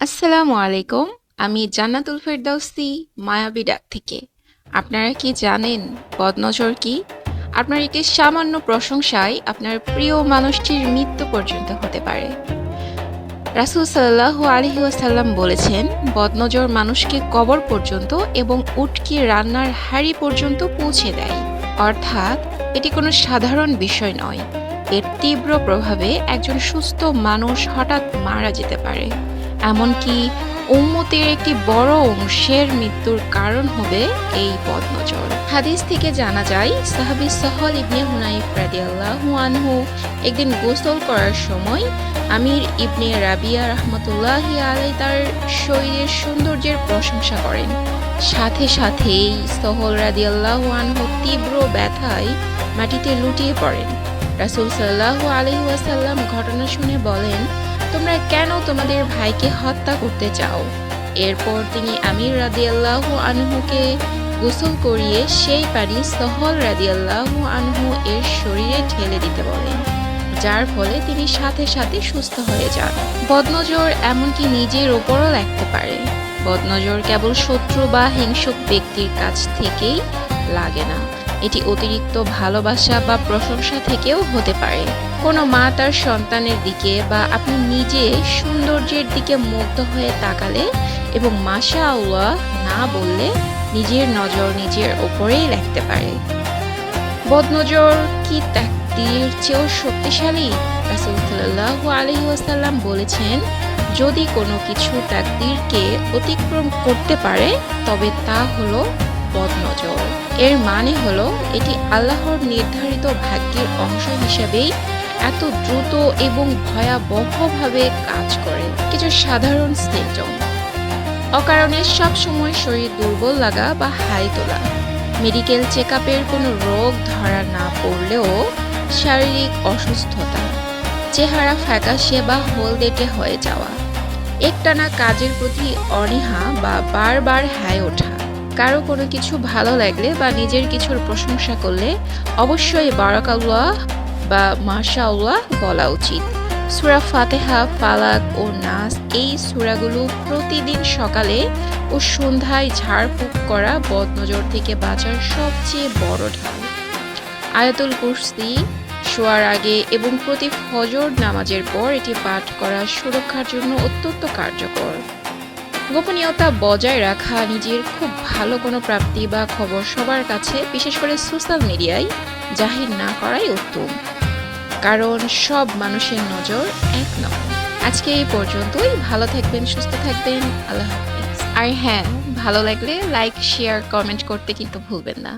আসসালামু আলাইকুম। আমি জান্নাতুল ফেরদাউসী মায়াবী ডাক থেকে। আপনারা কি জানেন বদনজর কি? আপনার একটি সামান্য প্রশংসায় আপনার প্রিয় মানুষটির মৃত্যু পর্যন্ত হতে পারে। রাসূল সাল্লাল্লাহু আলাইহি ওয়াসাল্লাম বলেছেন, বদনজর মানুষকে কবর পর্যন্ত এবং উটকি রান্নার হাঁড়ি পর্যন্ত পৌঁছে দেয়। অর্থাৎ এটি কোনো সাধারণ বিষয় নয়। এর তীব্র প্রভাবে একজন সুস্থ মানুষ হঠাৎ মারা যেতে পারে। এমনকি উম্মতের একটি বড় অংশের মৃত্যুর কারণ হবে এই বদনজর। হাদিস থেকে জানা যায়, সাহাবী সহল ইবনে হুনাইফ রাদিয়াল্লাহু আনহু একদিন গোসল করার সময় আমির ইবনে রাবিয়া রাহমাতুল্লাহি আলাইহি তার শরীরের সৌন্দর্যের প্রশংসা করেন। সাথে সাথেই সহল রাদিয়াল্লাহু আনহু তীব্র ব্যথায় মাটিতে লুটিয়ে পড়েন। রাসূল সাল্লাল্লাহু আলাইহি ওয়াসাল্লাম ঘটনা শুনে বলেন, তোমরা কেন তোমাদের ভাইকে হত্যা করতে চাও? এরপর তিনি আমির রাদিয়াল্লাহু আনহুকে গোসল করিয়ে সেই পানি সহল রাদিয়াল্লাহু আনহু এর শরীরে ঢেলে দিতে বলেন, যার ফলে তিনি সাথে সাথে সুস্থ হয়ে যান। বদনজর এমনকি নিজের ওপরও লাগতে পারে। বদনজর কেবল শত্রু বা হিংসুক ব্যক্তির কাছ থেকেই লাগে না, এটি অতিরিক্ত ভালোবাসা বা প্রশংসা থেকেও হতে পারে। কোনো মা তার সন্তানের দিকে বা আপনি নিজে সৌন্দর্যের দিকে মুগ্ধ হয়ে তাকালে এবং মাশাআল্লাহ না বললে নিজের নজর নিজের ওপরেই লাগতে পারে। বদনজর কি তাকদীরের চেয়েও শক্তিশালী? রাসূল সাল্লাল্লাহু আলাইহি ওয়াসাল্লাম বলেছেন, যদি কোনো কিছু তাকদীরকে অতিক্রম করতে পারে তবে তা হলো বদনজর। এর মানে হলো এটি আল্লাহর নির্ধারিত ভাগ্যের অংশ হিসেবেই এত দ্রুত এবং ভয়াবহভাবে কাজ করে। কিছু সাধারণ সিম্পটম: অকারণে সবসময় শরীর দুর্বল লাগা বা হাই তোলা, মেডিকেল চেকআপের কোনো রোগ ধরা না পড়লেও শারীরিক অসুস্থতা, চেহারা ফ্যাকাশে বা হলদেটে হয়ে যাওয়া, একটানা কাজের প্রতি অনীহা বা বারবার হাই ওঠা। কারো কোনো কিছু ভালো লাগলে বা নিজের কিছুর প্রশংসা করলে অবশ্যই বারাকাল্লাহ বা মাশাআল্লাহ বলা উচিত। সূরা ফাতিহা, ফালাক ও নাস এই সূরাগুলো প্রতিদিন সকালে ও সন্ধ্যায় ঝাড়ফুঁক করা বদনজর থেকে বাঁচার সবচেয়ে বড় ঢাল। আয়াতুল কুরসি শোয়ার আগে এবং প্রতি ফজর নামাজের পর এটি পাঠ করা সুরক্ষার জন্য অত্যন্ত কার্যকর। গোপনীয়তা বজায় রাখা, নিজের খুব ভালো কোনো প্রাপ্তি বা খবর সবার কাছে, বিশেষ করে সোশ্যাল মিডিয়ায় জাহির না করাই উত্তম, কারণ সব মানুষের নজর এক নয়। আজকে এই পর্যন্তই। ভালো থাকবেন, সুস্থ থাকবেন। আল্লাহ হাফেজ। আর হ্যাঁ, ভালো লাগলে লাইক, শেয়ার, কমেন্ট করতে কিন্তু ভুলবেন না।